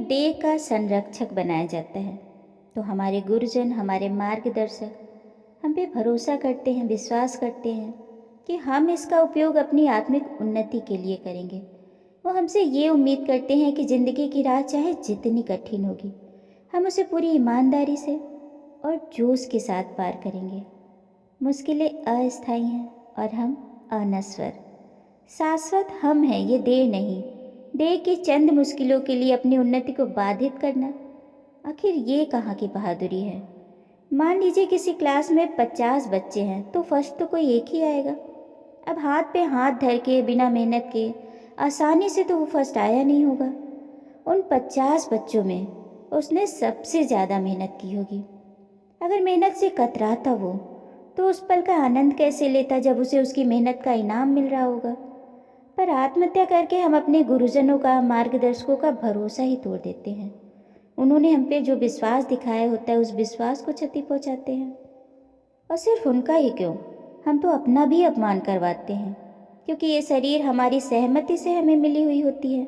देह का संरक्षक बनाया जाता है। तो हमारे गुरुजन, हमारे मार्गदर्शक हम पे भरोसा करते हैं, विश्वास करते हैं कि हम इसका उपयोग अपनी आत्मिक उन्नति के लिए करेंगे। वो हमसे ये उम्मीद करते हैं कि ज़िंदगी की राह चाहे जितनी कठिन होगी, हम उसे पूरी ईमानदारी से और जोश के साथ पार करेंगे। मुश्किलें अस्थायी हैं और हम अनश्वर। शाश्वत हम हैं, ये देह नहीं। देह की चंद मुश्किलों के लिए अपनी उन्नति को बाधित करना, आखिर ये कहाँ की बहादुरी है। मान लीजिए किसी क्लास में 50 बच्चे हैं तो फर्स्ट तो कोई एक ही आएगा। अब हाथ पे हाथ धर के बिना मेहनत के आसानी से तो वो फर्स्ट आया नहीं होगा। उन 50 बच्चों में उसने सबसे ज़्यादा मेहनत की होगी। अगर मेहनत से कतराता वो तो उस पल का आनंद कैसे लेता जब उसे उसकी मेहनत का इनाम मिल रहा होगा। पर आत्महत्या करके हम अपने गुरुजनों का, मार्गदर्शकों का भरोसा ही तोड़ देते हैं। उन्होंने हम पे जो विश्वास दिखाया होता है, उस विश्वास को क्षति पहुंचाते हैं। और सिर्फ उनका ही क्यों, हम तो अपना भी अपमान करवाते हैं, क्योंकि ये शरीर हमारी सहमति से हमें मिली हुई होती है।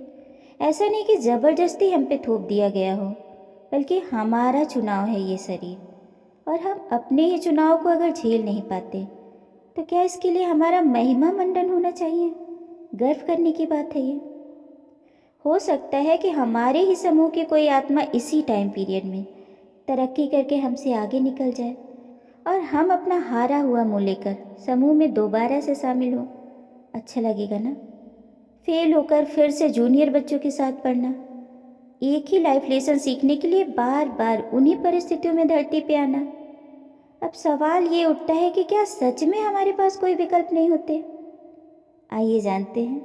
ऐसा नहीं कि ज़बरदस्ती हम पे थोप दिया गया हो, बल्कि हमारा चुनाव है ये शरीर। और हम अपने ही चुनाव को अगर झेल नहीं पाते तो क्या इसके लिए हमारा महिमा मंडन होना चाहिए? गर्व करने की बात है ये। हो सकता है कि हमारे ही समूह की कोई आत्मा इसी टाइम पीरियड में तरक्की करके हमसे आगे निकल जाए और हम अपना हारा हुआ मुँह लेकर समूह में दोबारा से शामिल हो। अच्छा लगेगा ना? फेल होकर फिर से जूनियर बच्चों के साथ पढ़ना, एक ही लाइफ लेसन सीखने के लिए बार बार उन्हीं परिस्थितियों में धरती पे आना। अब सवाल ये उठता है कि क्या सच में हमारे पास कोई विकल्प नहीं होते? आइए जानते हैं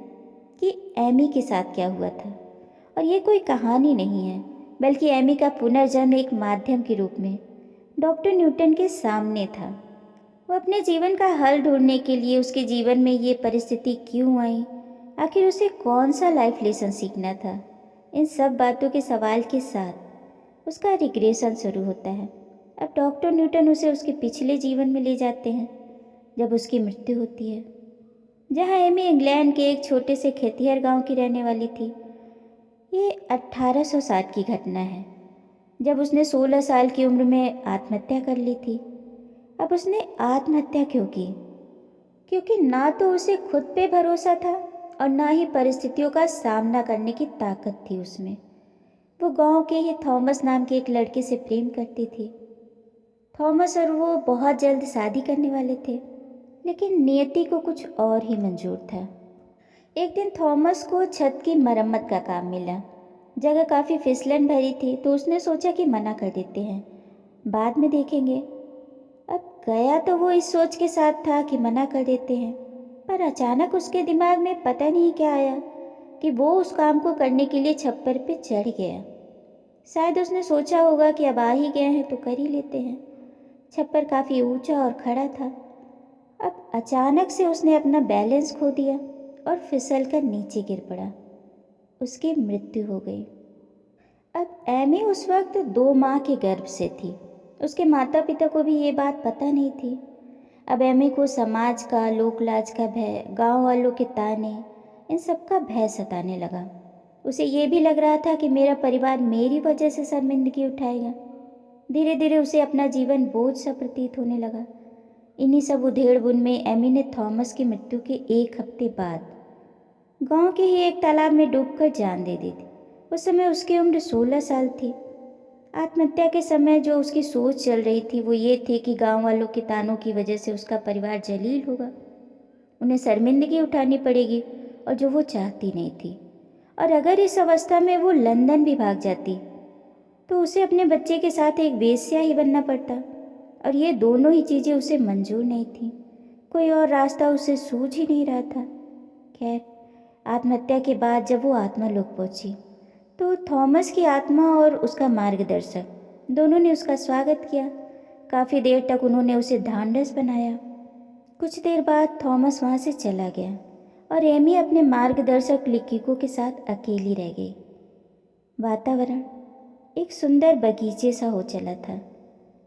कि एमी के साथ क्या हुआ था। और ये कोई कहानी नहीं है, बल्कि एमी का पुनर्जन्म एक माध्यम के रूप में डॉक्टर न्यूटन के सामने था। वो अपने जीवन का हल ढूंढने के लिए, उसके जीवन में ये परिस्थिति क्यों आई, आखिर उसे कौन सा लाइफ लेसन सीखना था, इन सब बातों के सवाल के साथ उसका रिग्रेशन शुरू होता है। अब डॉक्टर न्यूटन उसे उसके पिछले जीवन में ले जाते हैं जब उसकी मृत्यु होती है, जहाँ एमी इंग्लैंड के एक छोटे से खेतिहर गांव की रहने वाली थी। ये 1860 की घटना है, जब उसने 16 साल की उम्र में आत्महत्या कर ली थी। अब उसने आत्महत्या क्यों की? क्योंकि ना तो उसे खुद पे भरोसा था और ना ही परिस्थितियों का सामना करने की ताकत थी उसमें। वो गांव के ही थॉमस नाम के एक लड़के से प्रेम करती थी। थॉमस और वो बहुत जल्द शादी करने वाले थे, लेकिन नियति को कुछ और ही मंजूर था। एक दिन थॉमस को छत की मरम्मत का काम मिला। जगह काफ़ी फिसलन भरी थी, तो उसने सोचा कि मना कर देते हैं, बाद में देखेंगे। अब गया तो वो इस सोच के साथ था कि मना कर देते हैं, पर अचानक उसके दिमाग में पता नहीं क्या आया कि वो उस काम को करने के लिए छप्पर पे चढ़ गया। शायद उसने सोचा होगा कि अब आ ही गए हैं तो कर ही लेते हैं। छप्पर काफ़ी ऊंचा और खड़ा था। अब अचानक से उसने अपना बैलेंस खो दिया और फिसल कर नीचे गिर पड़ा। उसकी मृत्यु हो गई। अब एमी उस वक्त 2 माह के गर्भ से थी। उसके माता पिता को भी ये बात पता नहीं थी। अब एमी को समाज का, लोकलाज का भय, गांव वालों के ताने, इन सब का भय सताने लगा। उसे ये भी लग रहा था कि मेरा परिवार मेरी वजह से शर्मिंदगी उठाएगा। धीरे धीरे उसे अपना जीवन बोझ सा प्रतीत होने लगा। इन्हीं सब उधेड़-बुन में एमी ने थॉमस की मृत्यु के 1 हफ्ते बाद गांव के ही एक तालाब में डूबकर जान दे दी थी। उस समय उसकी उम्र 16 साल थी। आत्महत्या के समय जो उसकी सोच चल रही थी वो ये थी कि गांव वालों के तानों की वजह से उसका परिवार जलील होगा, उन्हें शर्मिंदगी उठानी पड़ेगी, और जो वो चाहती नहीं थी। और अगर इस अवस्था में वो लंदन भी भाग जाती तो उसे अपने बच्चे के साथ एक वेश्या ही बनना पड़ता, और ये दोनों ही चीज़ें उसे मंजूर नहीं थी। कोई और रास्ता उसे सूझ ही नहीं रहा था। खैर, आत्महत्या के बाद जब वो आत्मालोक पहुंची तो थॉमस की आत्मा और उसका मार्गदर्शक दोनों ने उसका स्वागत किया। काफ़ी देर तक उन्होंने उसे ढांढस बनाया। कुछ देर बाद थॉमस वहाँ से चला गया और एमी अपने मार्गदर्शक लिकिको के साथ अकेली रह गई। वातावरण एक सुंदर बगीचे सा हो चला था,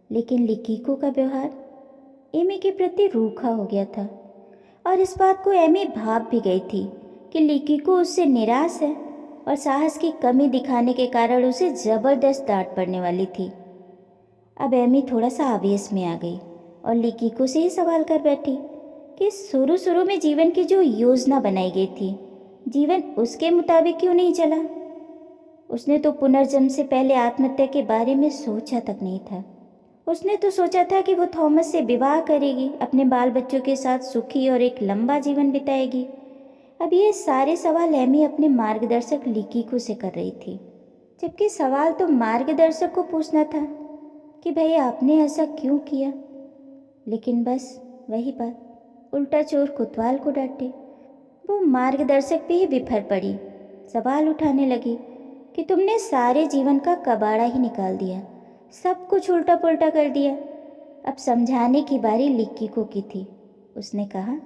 लेकिन लिकिको का व्यवहार एमी के प्रति रूखा हो गया था। और इस बात को एमी भाप भी गई थी कि लिकिको उससे निराश है। और साहस की कमी दिखाने के कारण उसे ज़बरदस्त डांट पड़ने वाली थी। अब एमी थोड़ा सा आवेश में आ गई और लिकीको से ही सवाल कर बैठी कि शुरू शुरू में जीवन की जो योजना बनाई गई थी, जीवन उसके मुताबिक क्यों नहीं चला। उसने तो पुनर्जन्म से पहले आत्महत्या के बारे में सोचा तक नहीं था। उसने तो सोचा था कि वो थॉमस से विवाह करेगी, अपने बाल बच्चों के साथ सुखी और एक लंबा जीवन बिताएगी। अब ये सारे सवाल एमी अपने मार्गदर्शक लिकीको से कर रही थी, जबकि सवाल तो मार्गदर्शक को पूछना था कि भाई आपने ऐसा क्यों किया। लेकिन बस वही बात, उल्टा चोर कोतवाल को डांटे। वो मार्गदर्शक पे ही बिफर पड़ी, सवाल उठाने लगी कि तुमने सारे जीवन का कबाड़ा ही निकाल दिया, सब कुछ उल्टा पुल्टा कर दिया। अब समझाने की बारी लिकीको की थी। उसने कहा,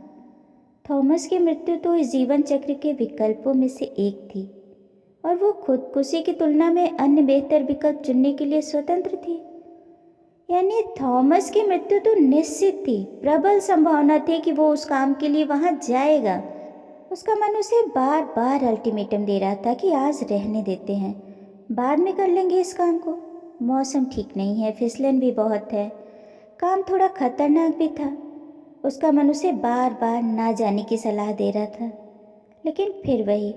थॉमस की मृत्यु तो इस जीवन चक्र के विकल्पों में से एक थी और वो खुदकुशी की तुलना में अन्य बेहतर विकल्प चुनने के लिए स्वतंत्र थी। यानी थॉमस की मृत्यु तो निश्चित थी, प्रबल संभावना थी कि वो उस काम के लिए वहां जाएगा। उसका मन उसे बार बार अल्टीमेटम दे रहा था कि आज रहने देते हैं, बाद में कर लेंगे इस काम को। मौसम ठीक नहीं है, फिसलन भी बहुत है, काम थोड़ा खतरनाक भी था। उसका मन उसे बार बार ना जाने की सलाह दे रहा था, लेकिन फिर वही,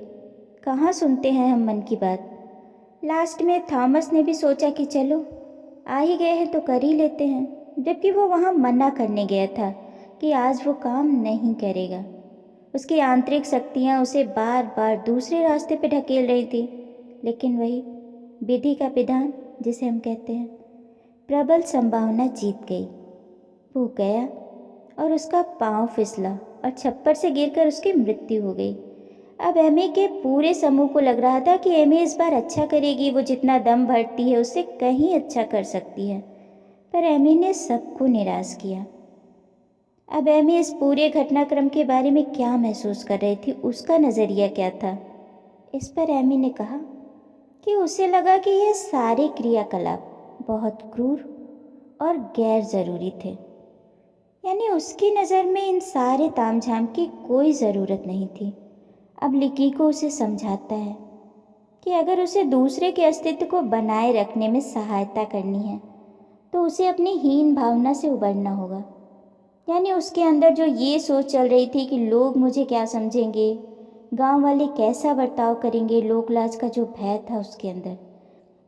कहाँ सुनते हैं हम मन की बात। लास्ट में थॉमस ने भी सोचा कि चलो आ ही गए हैं तो कर ही लेते हैं, जबकि वो वहाँ मना करने गया था कि आज वो काम नहीं करेगा। उसकी आंतरिक शक्तियाँ उसे बार बार दूसरे रास्ते पे ढकेल रही थी, लेकिन वही विधि का विधान जिसे हम कहते हैं, प्रबल संभावना जीत गई। वो गया और उसका पाँव फिसला और छप्पर से गिरकर उसकी मृत्यु हो गई। अब एमी के पूरे समूह को लग रहा था कि एमी इस बार अच्छा करेगी, वो जितना दम भरती है उससे कहीं अच्छा कर सकती है, पर एमी ने सबको निराश किया। अब एमी इस पूरे घटनाक्रम के बारे में क्या महसूस कर रही थी, उसका नज़रिया क्या था, इस पर एमी ने कहा कि उसे लगा कि यह सारे क्रियाकलाप बहुत क्रूर और गैर ज़रूरी थे। यानी उसकी नज़र में इन सारे तामझाम की कोई ज़रूरत नहीं थी। अब लिकीको उसे समझाता है कि अगर उसे दूसरे के अस्तित्व को बनाए रखने में सहायता करनी है तो उसे अपनी हीन भावना से उबरना होगा। यानी उसके अंदर जो ये सोच चल रही थी कि लोग मुझे क्या समझेंगे, गांव वाले कैसा बर्ताव करेंगे, लोक लाज का जो भय था उसके अंदर,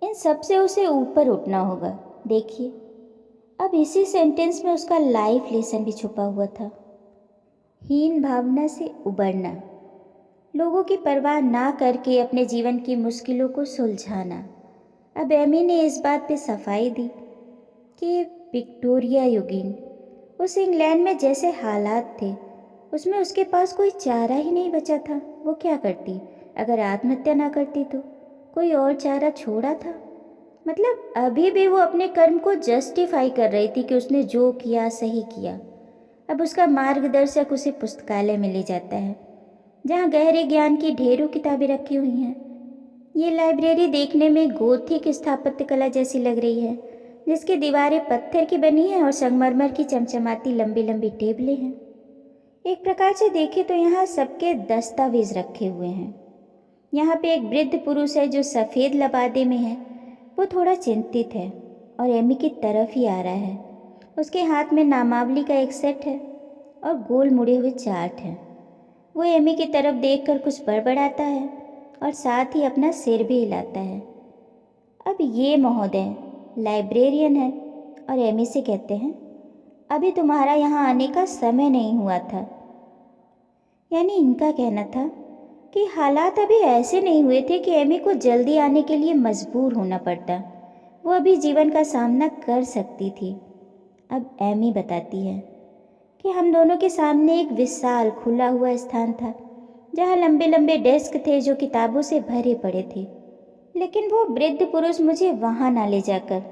इन सब से उसे ऊपर उठना होगा। देखिए, अब इसी सेंटेंस में उसका लाइफ लेसन भी छुपा हुआ था। हीन भावना से उबरना, लोगों की परवाह ना करके अपने जीवन की मुश्किलों को सुलझाना। अब एमी ने इस बात पे सफाई दी कि विक्टोरिया योगिन, उस इंग्लैंड में जैसे हालात थे उसमें उसके पास कोई चारा ही नहीं बचा था। वो क्या करती? अगर आत्महत्या ना करती तो कोई और चारा छोड़ा था? मतलब अभी भी वो अपने कर्म को जस्टिफाई कर रही थी कि उसने जो किया सही किया। अब उसका मार्गदर्शक उसे पुस्तकालय में ले जाता है जहाँ गहरे ज्ञान की ढेरों किताबें रखी हुई हैं। ये लाइब्रेरी देखने में गोथिक स्थापत्य कला जैसी लग रही है, जिसकी दीवारें पत्थर की बनी हैं और संगमरमर की चमचमाती लंबी लंबी टेबलें हैं। एक प्रकार से देखें तो यहाँ सबके दस्तावेज रखे हुए हैं। यहाँ पे एक वृद्ध पुरुष है जो सफ़ेद लबादे में है। वो थोड़ा चिंतित है और एमी की तरफ ही आ रहा है। उसके हाथ में नामावली का एक सेट है और गोल मुड़े हुए चार्ट हैं। वो एमी की तरफ देखकर कुछ बड़बड़ाता है और साथ ही अपना सिर भी हिलाता है। अब ये महोदय लाइब्रेरियन है और एमी से कहते हैं, अभी तुम्हारा यहाँ आने का समय नहीं हुआ था। यानी इनका कहना था कि हालात अभी ऐसे नहीं हुए थे कि एमी को जल्दी आने के लिए मजबूर होना पड़ता। वो अभी जीवन का सामना कर सकती थी। अब एमी बताती है कि हम दोनों के सामने एक विशाल खुला हुआ स्थान था जहाँ लंबे लंबे डेस्क थे जो किताबों से भरे पड़े थे, लेकिन वो वृद्ध पुरुष मुझे वहाँ ना ले जाकर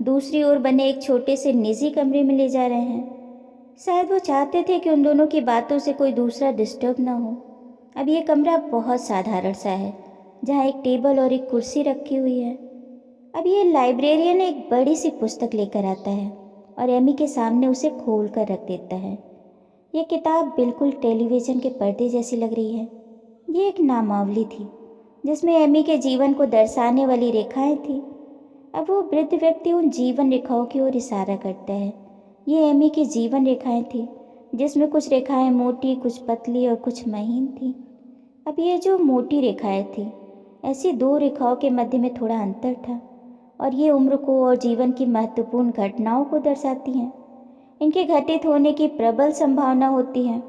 दूसरी ओर बने एक छोटे से निजी कमरे में ले जा रहे हैं। शायद वो चाहते थे कि उन दोनों की बातों से कोई दूसरा डिस्टर्ब ना हो। अब ये कमरा बहुत साधारण सा है जहाँ एक टेबल और एक कुर्सी रखी हुई है। अब ये लाइब्रेरियन एक बड़ी सी पुस्तक लेकर आता है और एमी के सामने उसे खोल कर रख देता है। ये किताब बिल्कुल टेलीविज़न के पर्दे जैसी लग रही है। ये एक नामावली थी जिसमें एमी के जीवन को दर्शाने वाली रेखाएं थी। अब वो वृद्ध व्यक्ति उन जीवन रेखाओं की ओर इशारा करता है। ये एमी की जीवन रेखाएं थी, जिसमें कुछ रेखाएं मोटी, कुछ पतली और कुछ महीन थी। अब ये जो मोटी रेखाएं थी, ऐसी दो रेखाओं के मध्य में थोड़ा अंतर था और ये उम्र को और जीवन की महत्वपूर्ण घटनाओं को दर्शाती हैं। इनके घटित होने की प्रबल संभावना होती है।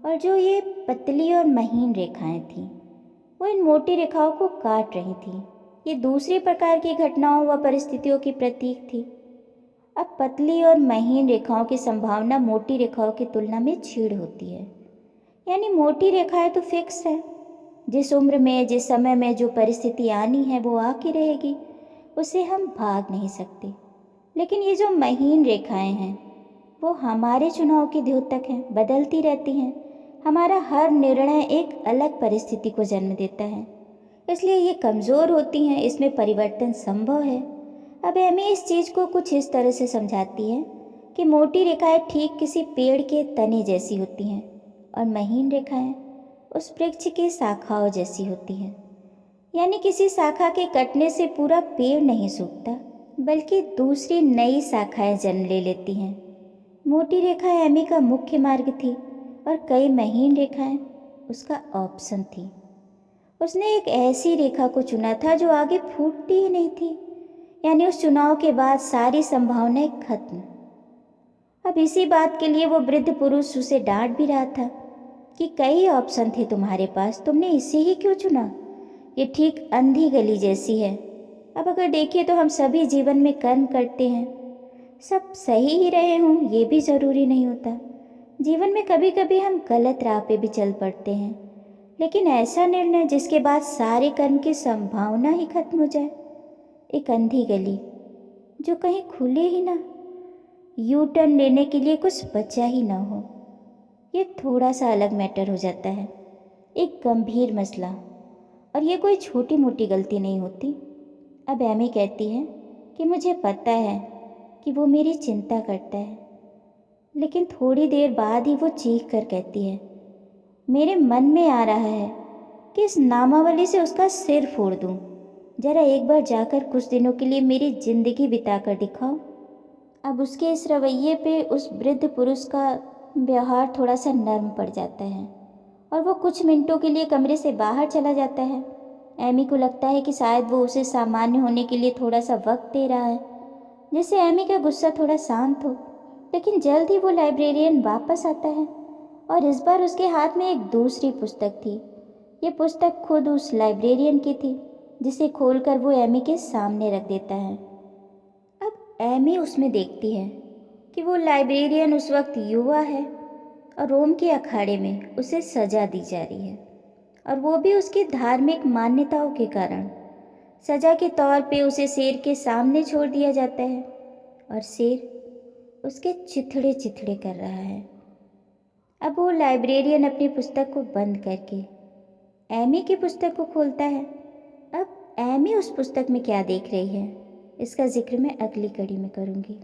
और जो ये पतली और महीन रेखाएं थीं, वो इन मोटी रेखाओं को काट रही थीं। ये दूसरी प्रकार की घटनाओं व परिस्थितियों की प्रतीक थी। अब पतली और महीन रेखाओं की संभावना मोटी रेखाओं की तुलना में क्षीण होती है। यानी मोटी रेखाएं तो फिक्स है, जिस उम्र में, जिस समय में जो परिस्थिति आनी है वो आके रहेगी, उससे हम भाग नहीं सकते। लेकिन ये जो महीन रेखाएं हैं, वो हमारे चुनाव की द्योतक हैं, बदलती रहती हैं। हमारा हर निर्णय एक अलग परिस्थिति को जन्म देता है, इसलिए ये कमज़ोर होती हैं, इसमें परिवर्तन संभव है। अब एमी इस चीज़ को कुछ इस तरह से समझाती है कि मोटी रेखाएं ठीक किसी पेड़ के तने जैसी होती हैं और महीन रेखाएं उस वृक्ष की शाखाओं जैसी होती हैं। यानी किसी शाखा के कटने से पूरा पेड़ नहीं सूखता, बल्कि दूसरी नई शाखाएं जन्म ले लेती हैं। मोटी रेखा एमी का मुख्य मार्ग थी और कई महीन रेखाएं उसका ऑप्शन थी। उसने एक ऐसी रेखा को चुना था जो आगे फूटती ही नहीं थी। यानी उस चुनाव के बाद सारी संभावनाएं खत्म। अब इसी बात के लिए वो वृद्ध पुरुष उसे डांट भी रहा था कि कई ऑप्शन थे तुम्हारे पास, तुमने इसे ही क्यों चुना? ये ठीक अंधी गली जैसी है। अब अगर देखिए तो हम सभी जीवन में कर्म करते हैं, सब सही ही रहे हों ये भी ज़रूरी नहीं होता। जीवन में कभी कभी हम गलत राह पे भी चल पड़ते हैं, लेकिन ऐसा निर्णय जिसके बाद सारे कर्म की संभावना ही खत्म हो जाए, एक अंधी गली जो कहीं खुले ही ना, यू टर्न लेने के लिए कुछ बचा ही ना हो, ये थोड़ा सा अलग मैटर हो जाता है, एक गंभीर मसला। और ये कोई छोटी मोटी गलती नहीं होती। अब एमी कहती है कि मुझे पता है कि वो मेरी चिंता करता है, लेकिन थोड़ी देर बाद ही वो चीख कर कहती है, मेरे मन में आ रहा है कि इस नामावली से उसका सिर फोड़ दूं। जरा एक बार जाकर कुछ दिनों के लिए मेरी जिंदगी बिता कर दिखाओ। अब उसके इस रवैये पे उस वृद्ध पुरुष का व्यवहार थोड़ा सा नर्म पड़ जाता है और वो कुछ मिनटों के लिए कमरे से बाहर चला जाता है। एमी को लगता है कि शायद वो उसे सामान्य होने के लिए थोड़ा सा वक्त दे रहा है, जिससे एमी का गुस्सा थोड़ा शांत हो। लेकिन जल्द ही वो लाइब्रेरियन वापस आता है और इस बार उसके हाथ में एक दूसरी पुस्तक थी। ये पुस्तक खुद उस लाइब्रेरियन की थी, जिसे खोलकर वो एमी के सामने रख देता है। अब एमी उसमें देखती है कि वो लाइब्रेरियन उस वक्त युवा है और रोम के अखाड़े में उसे सजा दी जा रही है, और वो भी उसकी धार्मिक मान्यताओं के कारण। सजा के तौर पे उसे शेर के सामने छोड़ दिया जाता है और शेर उसके चिथड़े चिथड़े कर रहा है। अब वो लाइब्रेरियन अपनी पुस्तक को बंद करके एमी की पुस्तक को खोलता है। अब एमी उस पुस्तक में क्या देख रही है, इसका जिक्र मैं अगली कड़ी में करूँगी।